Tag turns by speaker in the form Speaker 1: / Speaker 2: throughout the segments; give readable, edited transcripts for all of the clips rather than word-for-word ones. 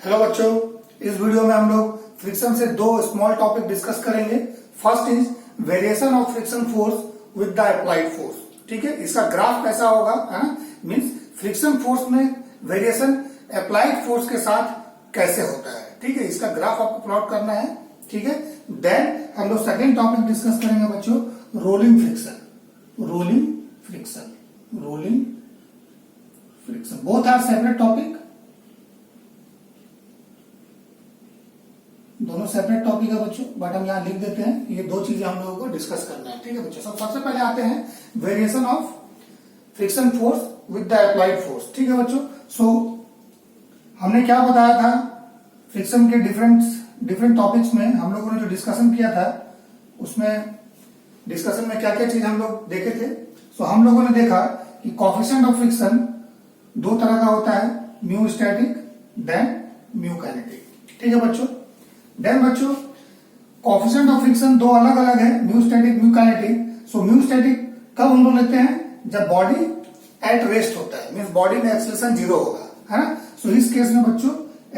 Speaker 1: Hello बच्चों, इस video में हम लोग फ्रिक्शन से दो स्मॉल टॉपिक डिस्कस करेंगे। First is variation of friction force with the applied force. ठीक है, इसका ग्राफ कैसा होगा, है ना, मीन्स फ्रिक्शन फोर्स में वेरिएशन अप्लाइड फोर्स के साथ कैसे होता है। ठीक है, इसका ग्राफ आपको प्लॉट करना है। ठीक है, देन हम लोग सेकेंड टॉपिक डिस्कस करेंगे बच्चों, rolling friction. Rolling friction, rolling friction, both are separate topic, दोनों सेपरेट टॉपिक है बच्चों, बट हम यहां लिख देते हैं। ये दो चीजें हम लोगों को डिस्कस करना है। ठीक है बच्चों, सबसे पहले आते हैं variation of friction force with the applied force. ठीक है बच्चों, सो हमने क्या बताया था, फ्रिक्शन के डिफरेंट टॉपिक्स में हम लोगों ने जो डिस्कशन किया था, उसमें डिस्कशन में क्या क्या चीज हम लोग देखे थे। सो हम लोगों ने देखा कि कोएफिशिएंट ऑफ फ्रिक्शन दो तरह का होता है, mu static then mu kinetic. ठीक है बच्चों, देन बच्चों कोएफिशिएंट ऑफ फ्रिक्शन दो अलग अलग है, mu static mu kinetic. So mu static कब हम लोग लेते हैं, जब बॉडी एट रेस्ट होता है, मींस बॉडी में एक्सेलरेशन जीरो होगा, है ना। सो इस केस में बच्चों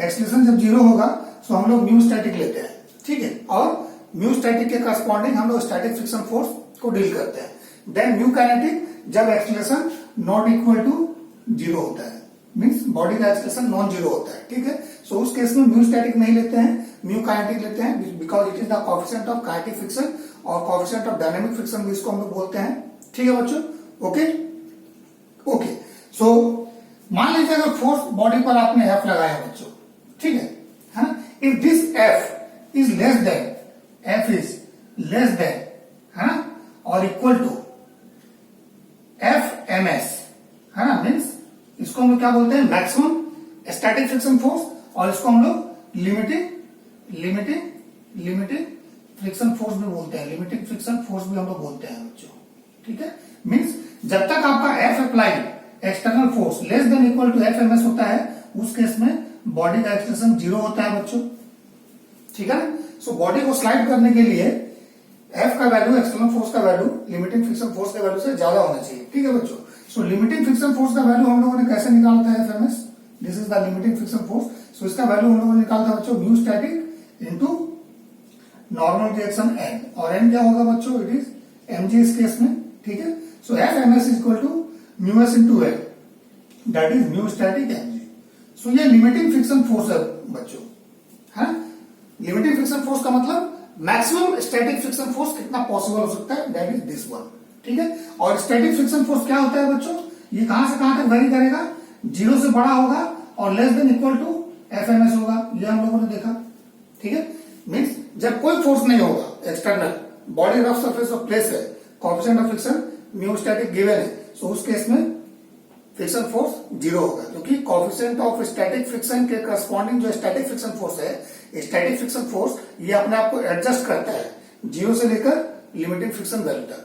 Speaker 1: एक्सेलरेशन जब जीरो होगा सो हम लोग म्यू स्टैटिक लेते हैं। ठीक है, और म्यू स्टैटिक के करस्पॉन्डिंग हम लोग स्टैटिक फ्रिक्शन फोर्स को डील करते हैं। देन म्यू काइनेटिक जब acceleration not equal to zero होता है, मींस बॉडी का एक्सेलरेशन नॉन जीरो होता है। ठीक है, सो उस केस में म्यू स्टैटिक नहीं लेते हैं, म्यू काइनेटिक लेते हैं, because it is the coefficient of kinetic friction और कोएफिशिएंट ऑफ डायनामिक फ्रिक्शन भी इसको हम लोग बोलते हैं। ठीक है बच्चों, ओके ओके। सो मान लीजिए अगर फोर्स बॉडी पर आपने एफ लगाया बच्चों, ठीक है ना, if this F is less than, F is less than, है ना, or equal to F M S, है ना, मीन्स इसको हम लोग क्या बोलते हैं, मैक्सिमम स्टैटिक फ्रिक्शन फोर्स, और इसको हम लोग लिमिटिंग फ्रिक्शन फोर्स भी बोलते हैं, लिमिटिंग फ्रिक्शन फोर्स भी हम लोग बोलते हैं बच्चों। ठीक है, मींस जब तक आपका F applied external force less than equal to F M S होता है, उस केस में बॉडी का एक्सलेशन जीरो होता है बच्चों। ठीक है ना, सो बॉडी को स्लाइड करने के लिए एफ का वैल्यू, एक्सटर्नल फोर्स का वैल्यू लिमिटिंग फ्रिक्शन फोर्स के वैल्यू से ज्यादा होना चाहिए। ठीक है बच्चों, सो लिमिटिंग फ्रिक्शन फोर्स का वैल्यू हम लोगों ने कैसे निकालता है, F M S, this is the limiting friction force. So इसका वैल्यू हम लोगों ने निकालता है बच्चों, mu static into normal reaction N, और एन क्या होगा बच्चों, इट इज एमजी इस केस में। ठीक है, so F M S is equal to mu S into N, that is mu static MG. So ये लिमिटिंग फ्रिक्शन फोर्स है बच्चों, है। लिमिटिंग फ्रिक्शन फोर्स का मतलब मैक्सिमम स्टैटिक फ्रिक्शन फोर्स कितना पॉसिबल हो सकता है, दैट इज दिस वन। ठीक है, और स्टैटिक फ्रिक्शन फोर्स क्या होता है बच्चों, ये कहां से कहां तक वेरी करेगा, जीरो से बड़ा होगा और less than equal to F M S होगा, ये हम लोगों ने देखा। ठीक है, मीन्स जब कोई फोर्स नहीं होगा external, body rough surface of place है, coefficient of friction mu static given है, सो उस केस में फ्रिक्शन फोर्स जीरो होगा, क्योंकि कोएफिशिएंट ऑफ स्टैटिक फ्रिक्शन के करस्पॉन्डिंग जो स्टैटिक फ्रिक्शन फोर्स है, स्टैटिक फ्रिक्शन फोर्स ये अपने आप को एडजस्ट करता है जीरो से लेकर लिमिटिंग फ्रिक्शन वैल्यू तक।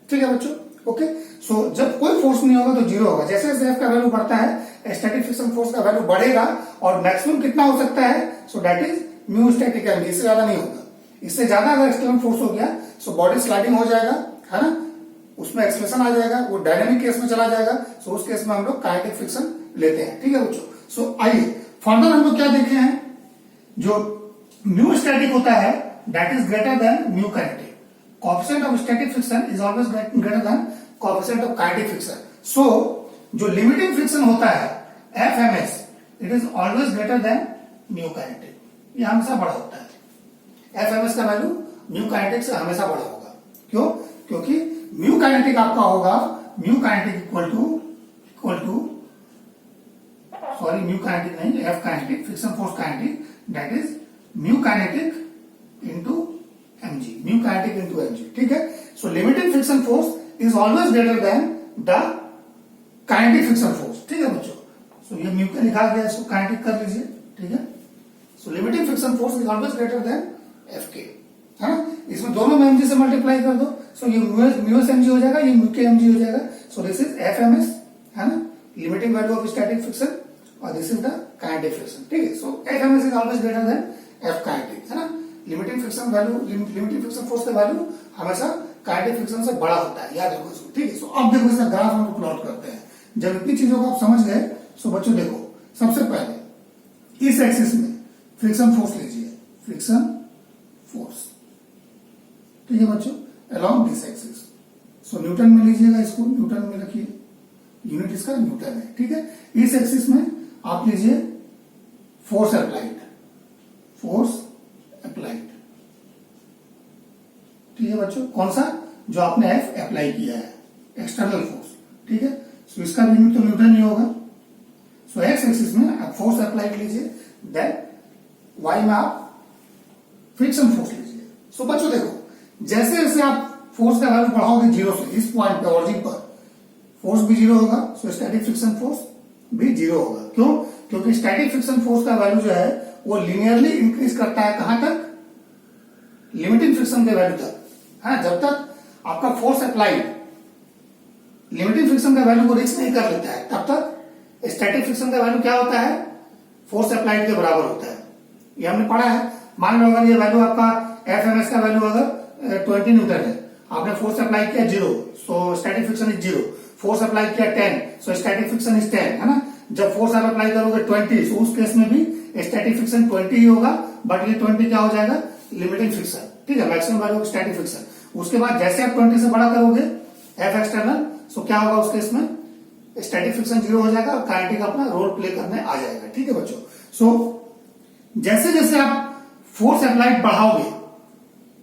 Speaker 1: ठीक है बच्चों, ओके। सो जब कोई फोर्स नहीं होगा तो जीरो होगा, जैसे जैसे एफ का वैल्यू बढ़ता है स्टैटिक फ्रिक्शन फोर्स का वैल्यू बढ़ेगा, और मैक्सिमम कितना हो सकता है, सो that is mu static MG, इससे ज्यादा नहीं होगा। इससे ज्यादा अगर एक्सटर्नल फोर्स हो गया सो बॉडी स्लाइडिंग हो जाएगा, है ना, उसमें एक्सलेशन आ जाएगा, वो डायनामिक केस में चला जाएगा, सो उस केस में हम लोग काइनेटिक फ्रिक्शन लेते हैं। ठीक है बच्चों, सो आइए फर्दर हम लोग क्या देखे हैं, जो म्यू स्टैटिक होता है that is greater than mu kinetic, coefficient of static friction is always greater than coefficient of kinetic friction. So जो लिमिटिंग फ्रिक्शन होता है F M S, it is always greater than mu kinetic, ये हमेशा बड़ा होता है। F M S का value mu kinetic से हमेशा बड़ा होगा, क्यों, क्योंकि म्यू काइनेटिक आपका होगा, mu kinetic equal to sorry mu kinetic नहीं, F kinetic, friction force kinetic, that is mu kinetic into MG, mu kinetic into MG. ठीक है, so limiting friction force is always greater than the kinetic friction force. ठीक है बच्चों, सो ये mu का लिखा गया, इसको काइनेटिक कर लीजिए। ठीक है, so limiting friction force is always greater than F K, है ना, इसमें दोनों में एमजी से मल्टीप्लाई कर दो, सो ये म्यू एस एमजी हो जाएगा, ये म्यू के एमजी हो जाएगा। So this is F M S, है ना, limiting value of static friction, और this is the kinetic friction. ठीक है, so F M S is always greater than F kinetic, है ना। Limiting friction value, limiting friction force का value हमेशा kinetic friction से बड़ा होता है, याद रखो इसको। ठीक है, सो अब देखो इसका ग्राफ हम लोग प्लॉट करते हैं। जब इतनी चीजों को आप समझ गए, सो बच्चों देखो, सबसे पहले इस एक्सिस में फ्रिक्शन फोर्स लीजिए, फ्रिक्शन फोर्स, ठीक है बच्चों, along this axis. So Newton में लीजिएगा, इसको न्यूटन में रखिए, यूनिट इसका न्यूटन है, ठीक है। इस एक्सिस में आप लीजिए फोर्स अप्लाइड, फोर्स अप्लाइड, ठीक है बच्चों, कौन सा, जो आपने एफ अप्लाई किया है, एक्सटर्नल फोर्स, ठीक है। सो इसका यूनिट तो न्यूटन ही होगा। सो एक्स एक्सिस में आप फोर्स अप्लाइड लीजिए, देन वाई में आप फ्रिक्शन फोर्स लीजिए। सो बच्चों देखो, जैसे जैसे आप फोर्स का वैल्यू बढ़ाओगे जीरो से, इस पॉइंट पे ऑरिजिन पर फोर्स भी जीरो होगा, सो स्टैटिक फ्रिक्शन फोर्स भी जीरो होगा। क्यों? क्योंकि स्टैटिक फ्रिक्शन फोर्स का वैल्यू जो है वो लिनियरली इंक्रीज करता है, कहां तक, लिमिटिंग फ्रिक्शन के वैल्यू तक, है। जब तक आपका फोर्स अप्लाइड लिमिटिंग फ्रिक्शन का वैल्यू को रीच नहीं कर लेता है, तब तक स्टैटिक फ्रिक्शन का वैल्यू क्या होता है, फोर्स अप्लाइड के बराबर होता है। ये हमने पढ़ा है। मान लो अगर ये वैल्यू आपका एफ एम एस का वैल्यू अगर 20 न्यूटन है, आपने फोर्स अप्लाई किया 0, so static friction is 0। Force apply किया 10, सो स्टैटिक फ्रिक्शन इज 10, है ना। जब फोर्स आप अप्लाई करोगे 20, सो उस केस में भी स्टैटिक फ्रिक्शन 20 ही होगा, बट ये 20 क्या हो जाएगा, लिमिटिंग फ्रिक्शन, ठीक है, मैक्सिमम वैल्यू स्टैटिक फ्रिक्शन। उसके बाद जैसे आप 20 से बड़ा करोगे एफ एक्सटर्नल, सो क्या होगा उस केस में, स्टैटिक फ्रिक्शन 0 हो जाएगा और काइनेटिक अपना रोल प्ले करने आ जाएगा, ठीक है बच्चों। सो जैसे जैसे आप फोर्स अप्लाइड बढ़ाओगे,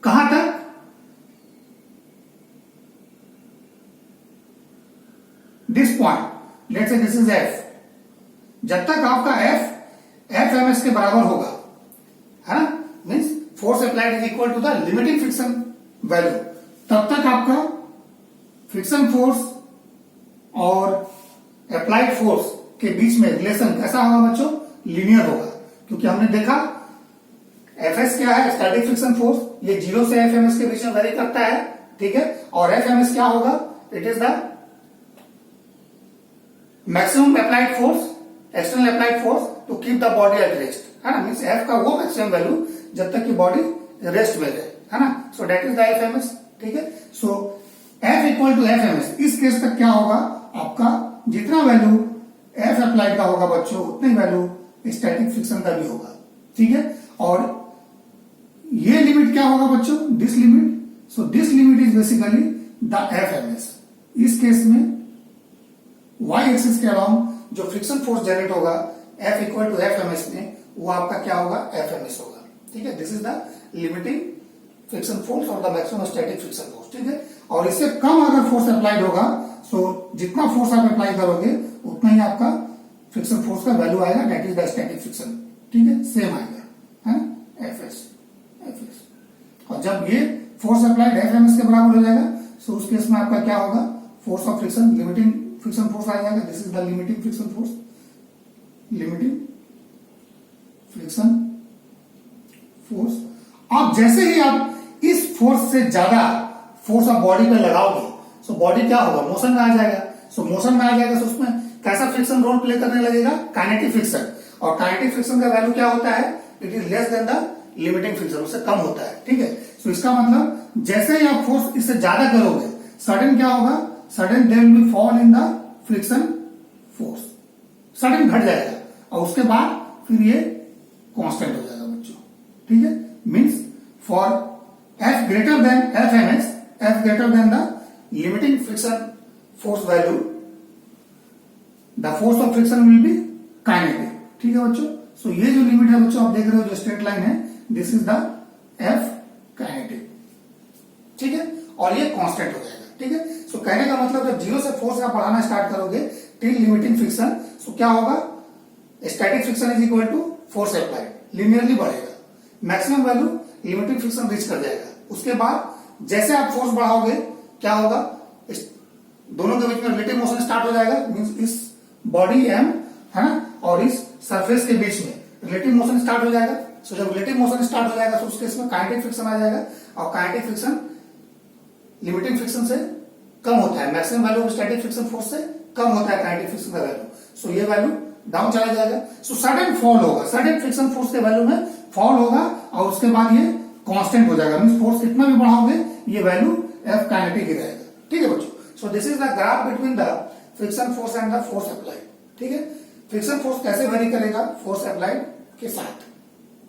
Speaker 1: कहां तक, this point, let's say this is F, जब तक आपका एफ एम एस के बराबर होगा, है ना, means force applied is equal to the limiting friction value, तब तक आपका फ्रिक्शन फोर्स और अप्लाइड फोर्स के बीच में रिलेशन कैसा होगा बच्चों, लीनियर होगा। क्योंकि हमने देखा एफ एस क्या है, स्टैटिक फ्रिक्शन फोर्स, ये 0 से एफ एम एस के बीच में वेरी करता है, ठीक है। और एफ एम एस क्या होगा, it is the maximum applied force, external applied force to keep the body at rest, है ना। मीन्स एफ का वो मैक्सिमम वैल्यू जब तक कि बॉडी रेस्ट में रहे, है ना। So that is the F M S, ठीक है। So F equal to F M S, इस केस तक क्या होगा, आपका जितना वैल्यू एफ अप्लाइड का होगा बच्चों, उतनी वैल्यू स्टैटिक फ्रिक्शन का भी होगा, ठीक है। और ये लिमिट क्या होगा बच्चों, this limit, so this limit is basically the F M S. इस केस में वाई एक्सिस के अलाउंग जो फ्रिक्शन फोर्स जनरेट होगा F equal to F M S में, वो आपका क्या होगा, एफ एम एस होगा, ठीक है। This is the limiting friction force और the maximum static friction force, ठीक है। और इससे कम अगर फोर्स अप्लाइड होगा, सो जितना फोर्स आप अप्लाई करोगे उतना ही आपका फ्रिक्शन फोर्स का वैल्यू आएगा, that is the static friction, ठीक है, सेम आएगा, है, एफ एस। और जब ये force applied F M S के बराबर हो जाएगा, सो उस केस में आपका क्या होगा, force of friction, limiting friction force आ जाएगा, this is the limiting friction force, limiting friction force. अब जैसे ही आप इस फोर्स से ज्यादा फोर्स आप बॉडी पे लगाओगे, सो बॉडी क्या होगा, मोशन में आ जाएगा। सो मोशन में आ जाएगा, सो उसमें कैसा फ्रिक्शन रोल प्ले करने लगेगा, काइनेटिक फ्रिक्शन। और काइनेटिक फ्रिक्शन का वैल्यू क्या होता है, it is less then the limiting friction, उससे कम होता है, ठीक है। सो इसका मतलब जैसे ही आप फोर्स इससे ज्यादा करोगे, सडन क्या होगा, sudden there will fall in the friction force, sudden घट जाएगा और उसके बाद फिर ये कांस्टेंट हो जाएगा बच्चों, ठीक है। Means for F greater than F M S, F greater than the limiting friction force value, the force of friction will be kinetic, ठीक है बच्चों। सो ये जो लिमिट है बच्चों, आप देख रहे हो जो स्ट्रेट लाइन है, this is the F kinetic, ठीक है। और ये कांस्टेंट हो जाएगा, ठीक है। सो कहने का मतलब जब 0 से फोर्स आप बढ़ाना स्टार्ट करोगे टिल लिमिटिंग फ्रिक्शन, सो क्या होगा, static friction is equal to force applied, linearly बढ़ेगा, maximum value limiting friction reach कर जाएगा। उसके बाद जैसे आप फोर्स बढ़ाओगे क्या होगा, दोनों के बीच में रिलेटिव मोशन स्टार्ट हो जाएगा, मींस इस बॉडी एम, है ना, और इस सरफेस के बीच में रिलेटिव मोशन स्टार्ट हो जाएगा। सो जब रिलेटिव मोशन स्टार्ट हो जाएगा, तो उसके इसमें काइनेटिक फ्रिक्शन आ जाएगा, और काइनेटिक फ्रिक्शन लिमिटिंग फ्रिक्शन से कम होता है, maximum value static friction force से कम होता है काइनेटिक फ्रिक्शन का वैल्यू। सो ये वैल्यू डाउन चला जाएगा, सो सडन फॉल होगा, सडन फ्रिक्शन फोर्स के वैल्यू में फॉल होगा, और उसके बाद ये कांस्टेंट हो जाएगा, मींस फोर्स कितना भी बढ़ाओगे ये वैल्यू एफ काइनेटिक ही रहेगा, ठीक है बच्चों। सो this is the graph between the friction force and the force applied, ठीक है। फ्रिक्शन फोर्स कैसे वेरी करेगा, फोर्स अप्लाइड के साथ।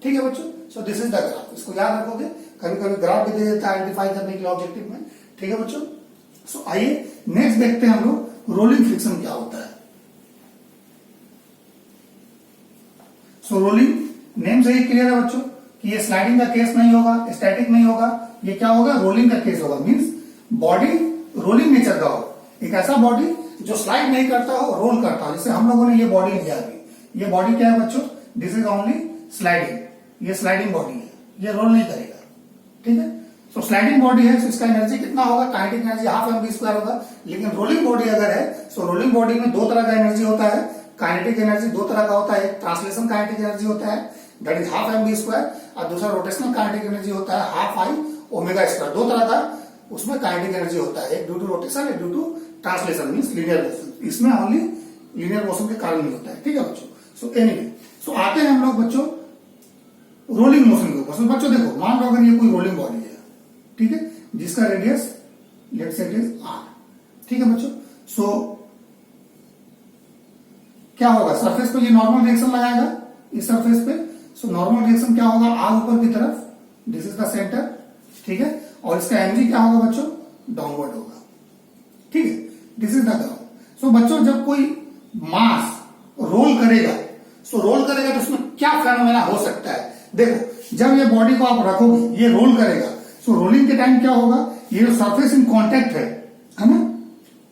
Speaker 1: ठीक है बच्चों, सो दिस इज द ग्राफ, इसको याद रखोगे, कभी कभी ग्राफ भी दे देता है आइडेंटिफाई करने के लिए ऑब्जेक्टिव में। ठीक है बच्चों, सो आइए नेक्स्ट देखते हैं हम लोग रोलिंग फ्रिक्शन क्या होता है। सो रोलिंग नेम से ही क्लियर है बच्चों कि ये स्लाइडिंग का केस नहीं होगा, स्टैटिक नहीं होगा, ये क्या होगा, रोलिंग का केस होगा। मींस बॉडी रोलिंग नेचर का हो, एक ऐसा बॉडी जो स्लाइड नहीं करता हो, रोल करता हो। जैसे हम लोगों ने ये बॉडी लिया अभी, ये बॉडी क्या है बच्चों, दिस इज ओनली स्लाइडिंग, ये स्लाइडिंग बॉडी है, ये रोल नहीं करेगा। ठीक है, तो स्लाइडिंग बॉडी है, तो इसका एनर्जी कितना होगा, काइनेटिक एनर्जी हाफ mv² होगा। लेकिन रोलिंग बॉडी अगर है, तो रोलिंग बॉडी में दो तरह का एनर्जी होता है, काइनेटिक एनर्जी दो तरह का होता है, ट्रांसलेशन काइनेटिक एनर्जी होता है दैट इज हाफ mv², और दूसरा रोटेशनल काइनेटिक एनर्जी होता है हाफ I ω²। दो तरह का उसमें काइनेटिक एनर्जी होता है, एक ड्यू टू रोटेशन, एक due to translation means linear motion. इसमें ओनली लीनियर मोशन के कारण नहीं होता है। ठीक है बच्चों, सो एनीवे, सो आते हैं हम लोग बच्चों रोलिंग मोशन के ऊपर। सो बच्चों देखो, मान लो अगर ये कोई रोलिंग बॉडी है, ठीक है, जिसका radius let's say it is r। ठीक है बच्चों, सो क्या होगा, सरफेस पे ये नॉर्मल रिएक्शन लगाएगा इस सरफेस पे। सो नॉर्मल रिएक्शन क्या होगा, r ऊपर की तरफ, दिस इज द सेंटर। ठीक है, और इसका mg क्या होगा बच्चों, डाउनवर्ड होगा। ठीक है, दिस इज द ग्राउंड। सो बच्चों जब कोई मास रोल करेगा, सो रोल करेगा तो उसमें क्या फेनोमेना हो सकता है। देखो, जब ये बॉडी को आप रखोगे, ये रोल करेगा, सो रोलिंग के टाइम क्या होगा, ये जो सरफेस इन कांटेक्ट है ना,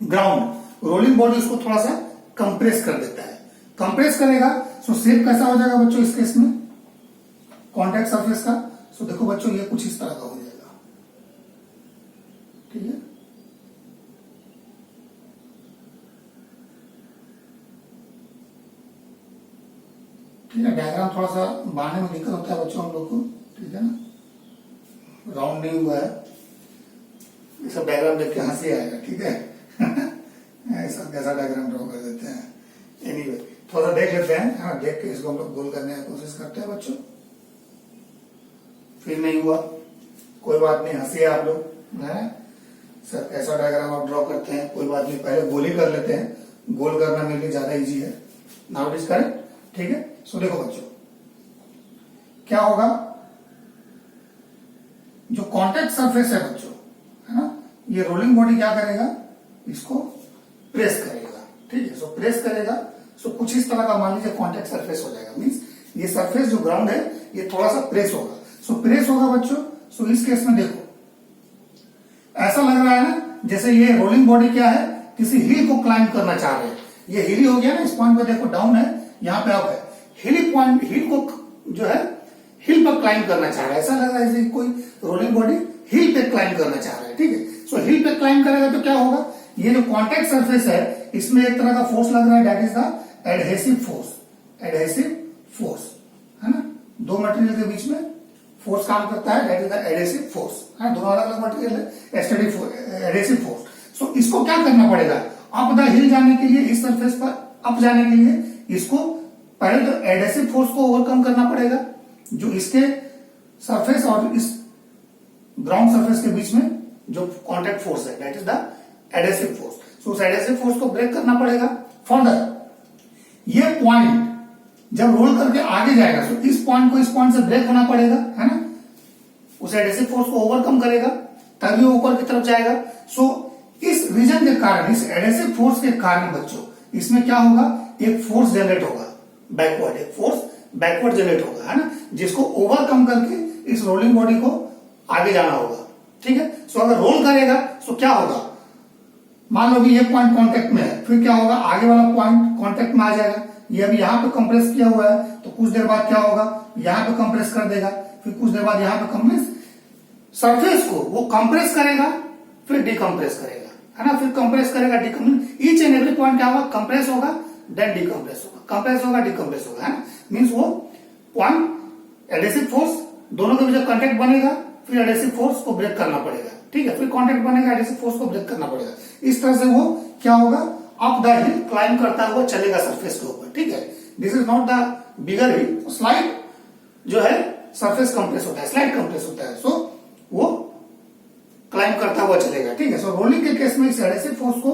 Speaker 1: ग्राउंड, रोलिंग बॉडी उसको थोड़ा सा कंप्रेस कर देता है। कंप्रेस करेगा, सो शेप कैसा हो जाएगा बच्चों इस केस में, कांटेक्ट सरफेस का। सो देखो बच्चों, ये कुछ इस तरह का हो जाएगा। ठीक है, ठीक है, डायग्राम थोड़ा सा बनाने में दिक्कत होता है बच्चों हम लोग को। ठीक है ना, राउंड नहीं हुआ है, ये सब डायग्राम देख के हंसी आएगा। ठीक है ऐसा कैसा डायग्राम ड्रॉ कर देते हैं। एनीवे, थोड़ा सा देख लेते हैं, हाँ, देख के इसको हम लोग गोल करने की कोशिश करते हैं बच्चों। फिर नहीं हुआ, कोई बात नहीं, हंसी आप लोग है सर, कैसा डायग्राम आप ड्रॉ करते हैं, कोई बात नहीं, पहले गोल ही कर लेते हैं, गोल करना मेरे लिए ज्यादा इजी है। Now it is correct. ठीक है, सो देखो बच्चों क्या होगा, जो कांटेक्ट सरफेस है बच्चों, है ना, ये रोलिंग बॉडी क्या करेगा, इसको प्रेस करेगा। ठीक है, सो प्रेस करेगा, सो कुछ इस तरह का मान लीजिए कांटेक्ट सरफेस हो जाएगा। मींस ये सरफेस जो ग्राउंड है, ये थोड़ा सा प्रेस होगा। सो प्रेस होगा बच्चों, सो इस केस में देखो ऐसा लग रहा है ना, जैसे ये रोलिंग बॉडी क्या है, किसी हिल को क्लाइंब करना चाह रहे हैं। ये हिल ही हो गया ना, इस पॉइंट पे देखो डाउन है, यहाँ पे अप है, हिल पॉइंट, हिल को जो है हिल पर क्लाइंब करना चाह रहा है। ऐसा लग रहा है जैसे कोई रोलिंग बॉडी हिल पे क्लाइंब करना चाह रहा है। ठीक है, सो हिल पे क्लाइंब करेगा तो क्या होगा, ये जो कांटेक्ट सरफेस है, इसमें एक तरह का फोर्स लग रहा है, that is the adhesive force. Adhesive force है ना, दो मटेरियल के बीच में फोर्स काम करता है, that is the adhesive force. दोनों अलग अलग मटेरियल है, एडहेसिव फोर्स। सो इसको क्या करना पड़ेगा, अप द हिल जाने के लिए, इस सरफेस पर अप जाने के लिए इसको पहले तो एडहेसिव फोर्स को ओवरकम करना पड़ेगा, जो इसके सरफेस और इस ग्राउंड सरफेस के बीच में जो कांटेक्ट फोर्स है, that is the adhesive force. So उस एडहेसिव फोर्स को ब्रेक करना पड़ेगा। फर्दर ये पॉइंट जब रोल करके आगे जाएगा, तो इस पॉइंट को इस पॉइंट से ब्रेक होना पड़ेगा, है ना, उस एडहेसिव फोर्स को ओवरकम करेगा, तभी वो ऊपर की तरफ जाएगा। सो इस रीजन के कारण, इस एडहेसिव फोर्स के कारण बच्चों, इसमें क्या होगा, एक फोर्स जनरेट होगा बैकवर्ड, एक फोर्स बैकवर्ड जनरेट होगा, है ना, जिसको ओवरकम करके इस रोलिंग बॉडी को आगे जाना होगा। ठीक है, सो अगर रोल करेगा तो क्या होगा, मान लो भी ये पॉइंट कांटेक्ट में है, फिर क्या होगा, आगे वाला पॉइंट कांटेक्ट में आ जाएगा। ये अभी यहां पे कंप्रेस किया हुआ है, तो कुछ देर बाद क्या होगा, यहां पे कंप्रेस कर देगा, फिर कुछ देर बाद यहां पे कंप्रेस, सरफेस को वो कंप्रेस करेगा, फिर डिकम्प्रेस करेगा, है ना, फिर कंप्रेस करेगा, decompress, each and every point क्या होगा, कंप्रेस होगा देन डिकम्प्रेस होगा, कंप्रेस होगा डिकम्प्रेस होगा, है ना। मींस वो पॉइंट एडहेसिव फोर्स दोनों के बीच कांटेक्ट बनेगा, फिर एडहेसिव फोर्स को ब्रेक करना पड़ेगा। ठीक है, फिर कांटेक्ट बनेगा, एडहेसिव फोर्स को ब्रेक करना पड़ेगा। इस तरह से वो क्या होगा, अप द हिल क्लाइंब करता हुआ चलेगा सरफेस के ऊपर। ठीक है, this is not the bigger hill, slide जो है सरफेस कंप्रेस होता है, स्लाइड कंप्रेस होता है, सो वो क्लाइंब करता हुआ चलेगा। ठीक है, सो रोलिंग के केस में इस एडहेसिव फोर्स को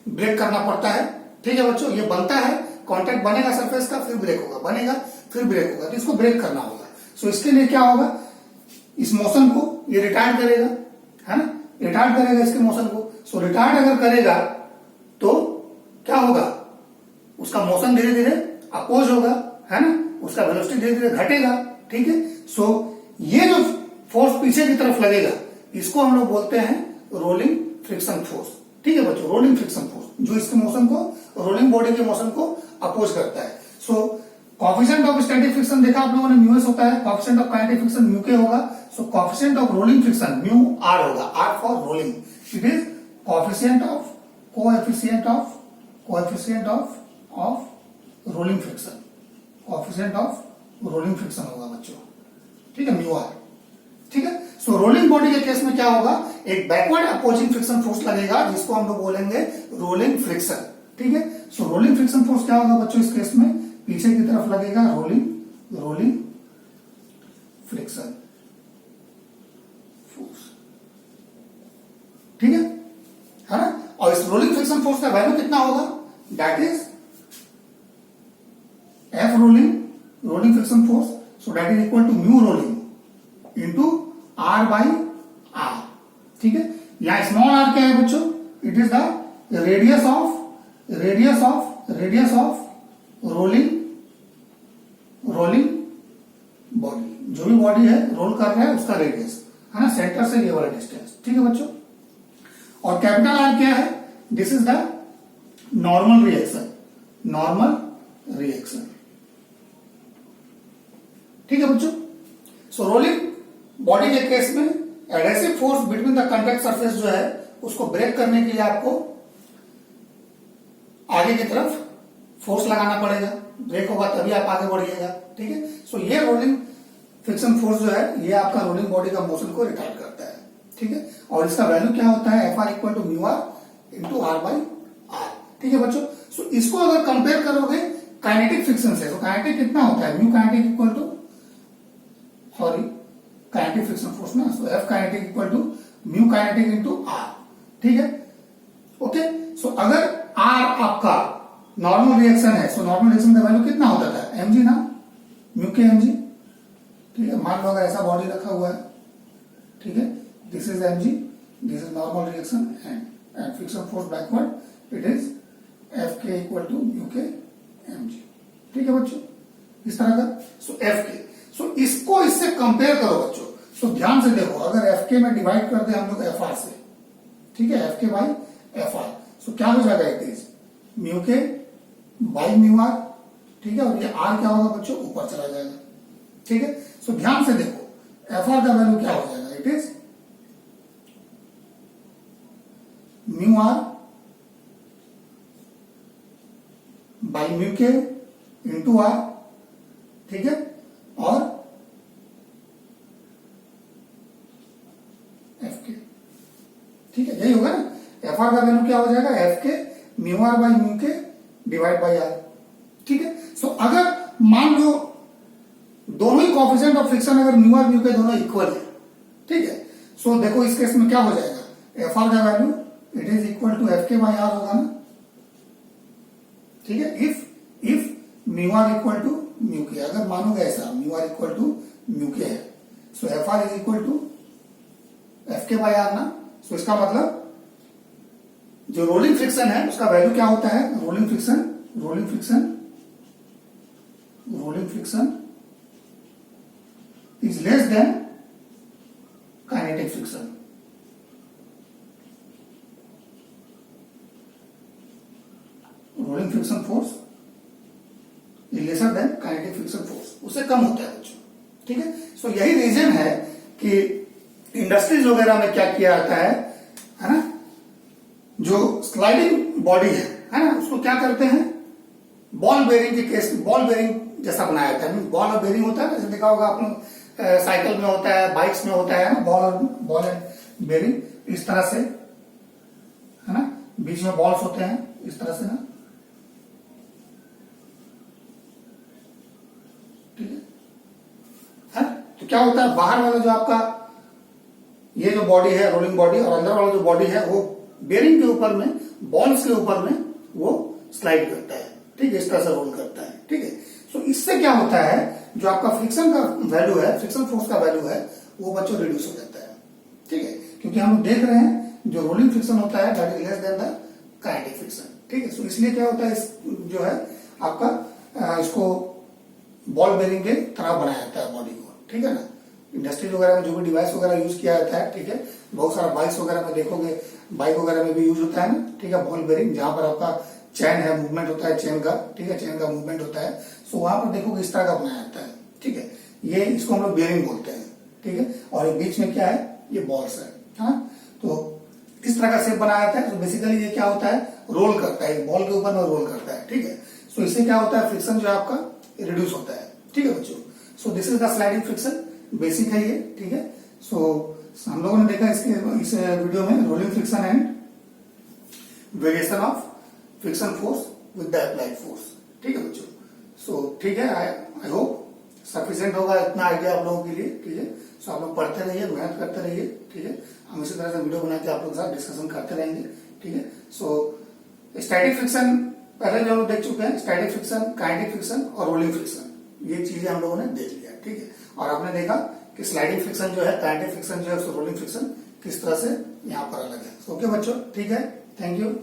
Speaker 1: ब्रेक करना पड़ता है। ठीक है बच्चों, ये बनता है कांटेक्ट बनेगा सरफेस का, फिर ब्रेक होगा, बनेगा फिर ब्रेक होगा, तो इसको ब्रेक करना होगा। सो इसके लिए क्या होगा, इस मोशन को ये रिटार्ड करेगा, है ना, रिटार्ड करेगा इसके मोशन को। सो रिटार्ड अगर करेगा तो क्या होगा, उसका मोशन धीरे धीरे अपोज होगा, है ना, उसका वेलोसिटी धीरे धीरे घटेगा, ठीक है। सो ये जो फोर्स पीछे की तरफ लगेगा इसको हम लोग बोलते हैं रोलिंग फ्रिक्शन फोर्स, ठीक है बच्चों, रोलिंग फ्रिक्शन फोर्स, जो इसके मोशन को, रोलिंग बॉडी के मोशन को अपोज करता है। So coefficient of static friction देखा आप लोगों ने, म्यू एस होता है, coefficient of kinetic friction mu K होगा। So coefficient of rolling friction mu R होगा, R for rolling, it is coefficient of rolling friction, coefficient of rolling friction होगा बच्चों, ठीक है, म्यू आर, ठीक है। सो रोलिंग बॉडी के case में क्या होगा, एक बैकवर्ड अपोजिंग फ्रिक्शन फोर्स लगेगा जिसको हम लोग बोलेंगे रोलिंग फ्रिक्शन, ठीक है। सो रोलिंग फ्रिक्शन फोर्स क्या होगा बच्चों इस केस में, पीछे की तरफ लगेगा रोलिंग फ्रिक्शन फोर्स, ठीक है ना। और इस रोलिंग फ्रिक्शन फोर्स का वैल्यू कितना होगा, that is F rolling friction force, so that is equal to mu rolling into R by R, ठीक है। यहां स्मॉल आर क्या है बच्चों, it is the radius of rolling body, जो भी बॉडी है रोल कर रहा है उसका रेडियस, है ना, सेंटर से ये वाला डिस्टेंस, ठीक है बच्चों। और कैपिटल आर क्या है, this is the normal reaction, ठीक है बच्चों। सो रोलिंग बॉडी के केस में adhesive force between the contact surface जो है उसको ब्रेक करने के लिए आपको आगे की तरफ फोर्स लगाना पड़ेगा, ब्रेक होगा तभी आप आगे बढ़िएगा, ठीक है। सो ये रोलिंग फ्रिक्शन फोर्स जो है ये आपका रोलिंग बॉडी का मोशन को रिटार्ड करता है, ठीक है। और इसका वैल्यू क्या होता है, F R equal to mu R into R by R, ठीक है बच्चों। सो इसको अगर कंपेयर करोगे काइनेटिक फ्रिक्शन से, तो काइनेटिक कितना होता है, mu kinetic equal to kinetic friction force ना, so F kinetic equal to mu kinetic into R, ठीक है, ओके। सो अगर आर आपका नॉर्मल रिएक्शन है, सो नॉर्मल रिएक्शन का वैल्यू कितना होता था, एमजी ना, म्यू के एमजी, ठीक है। मान लो अगर ऐसा बॉडी रखा हुआ है, ठीक है, this is MG, this is normal reaction and friction force backward, it is F के इक्वल टू म्यू के एमजी, ठीक है बच्चों, इस तरह का। सो एफ के, सो इसको इससे कंपेयर करो बच्चों। सो ध्यान से देखो, अगर एफ के में डिवाइड कर दे हम लोग एफ आर से, ठीक है, F K by F R, सो क्या हो जाएगा, इट इज म्यू के बाई म्यू आर, ठीक है। और ये आर क्या होगा बच्चों, ऊपर चला जाएगा, ठीक है। सो ध्यान से देखो, एफ आर का वैल्यू क्या हो जाएगा, it is mu R by mu K into R, ठीक है। और एफ के, ठीक है, यही होगा ना, एफ आर का वैल्यू क्या हो जाएगा, एफ के म्यू आर बाई म्यू के डिवाइड बाई आर, ठीक है। सो अगर मान लो दोनों ही कोएफिशिएंट ऑफ फ्रिक्शन अगर म्यू आर म्यू के दोनों इक्वल है, ठीक है। सो देखो इस केस में क्या हो जाएगा, एफ आर का value it is equal to F K by R होगा ना, ठीक है। If mu R equal to mu K, अगर मानोगे ऐसा mu R equal to mu K है, so F R is equal to F K by R ना। सो इसका मतलब जो रोलिंग फ्रिक्शन है उसका वैल्यू क्या होता है, rolling friction is less then kinetic friction, rolling friction force is lesser than kinetic friction force, उससे कम होता है बच्चों, ठीक है। सो यही रीजन है कि इंडस्ट्रीज वगैरह में क्या किया जाता है ना, जो स्लाइडिंग बॉडी है ना, उसको क्या करते हैं, बॉल बेरिंग के केस, बॉल बेरिंग जैसा बनाया जाता है, बॉल और बेरिंग होता है ना, जैसे देखा होगा आप लोग साइकिल में होता है, बाइक्स में होता है ना, बॉल एंड बेरिंग इस तरह से, है ना, बीच में बॉल्स होते हैं इस तरह से ना, ठीक है। तो क्या होता है, बाहर वाला जो आपका ये जो बॉडी है रोलिंग बॉडी, और अंदर वाला जो बॉडी है वो बेरिंग के ऊपर में, बॉल्स के ऊपर में वो स्लाइड करता है, ठीक है, इस तरह से रोल करता है। ठीक है, सो इससे क्या होता है, जो आपका फ्रिक्शन का वैल्यू है, फ्रिक्शन फोर्स का वैल्यू है, वो बच्चों रिड्यूस हो जाता है। ठीक है, क्योंकि हम लोग देख रहे हैं जो रोलिंग फ्रिक्शन होता है that is less then the kinetic friction. ठीक है, सो इसलिए क्या होता है, इस जो है आपका इसको बॉल बेरिंग के तरह बनाया जाता है बॉडी को। ठीक है ना, इंडस्ट्रीज वगैरह में जो भी डिवाइस वगैरह यूज किया जाता है, ठीक है, बहुत सारा बाइक्स वगैरह में देखोगे, बाइक वगैरह में भी यूज होता है ना। ठीक है, बॉल बेरिंग जहां पर आपका चैन है, मूवमेंट होता है चैन का। ठीक है, चैन का मूवमेंट होता है, सो वहां पर देखोगे इस तरह का बनाया जाता है। ठीक है, ये इसको हम लोग बेरिंग बोलते हैं। ठीक है, और ये बीच में क्या है, ये बॉल्स है। हाँ, तो इस तरह का शेप बनाया जाता है। तो बेसिकली ये क्या होता है, रोल करता है, बॉल के ऊपर में रोल करता है। ठीक है, सो इससे क्या होता है, फ्रिक्शन जो है आपका रिड्यूस होता है। ठीक है बच्चों, सो this is the sliding friction, basic है ये। ठीक है, सो हम लोगों ने देखा इसके इस वीडियो में rolling friction and variation of friction force with the applied force. ठीक है बच्चों, सो ठीक है, आई होप सफिशिएंट होगा इतना आइडिया आप लोगों के लिए। ठीक है, सो आप लोग पढ़ते रहिए, मेहनत करते रहिए। ठीक है, हम इसी तरह से वीडियो बना के आप लोगों के साथ डिस्कशन करते रहेंगे। ठीक है, सो स्टैटिक फ्रिक्शन पहले जो हम लोग देख चुके हैं, स्टैटिक फ्रिक्शन, काइनेटिक फ्रिक्शन और रोलिंग फ्रिक्शन, ये चीजें हम लोगों ने देख लिया। ठीक है, और आपने देखा कि स्लाइडिंग फ्रिक्शन जो है, काइनेटिक फ्रिक्शन जो है, रोलिंग फ्रिक्शन किस तरह से यहाँ पर अलग है। ओके बच्चों, ठीक है, थैंक यू।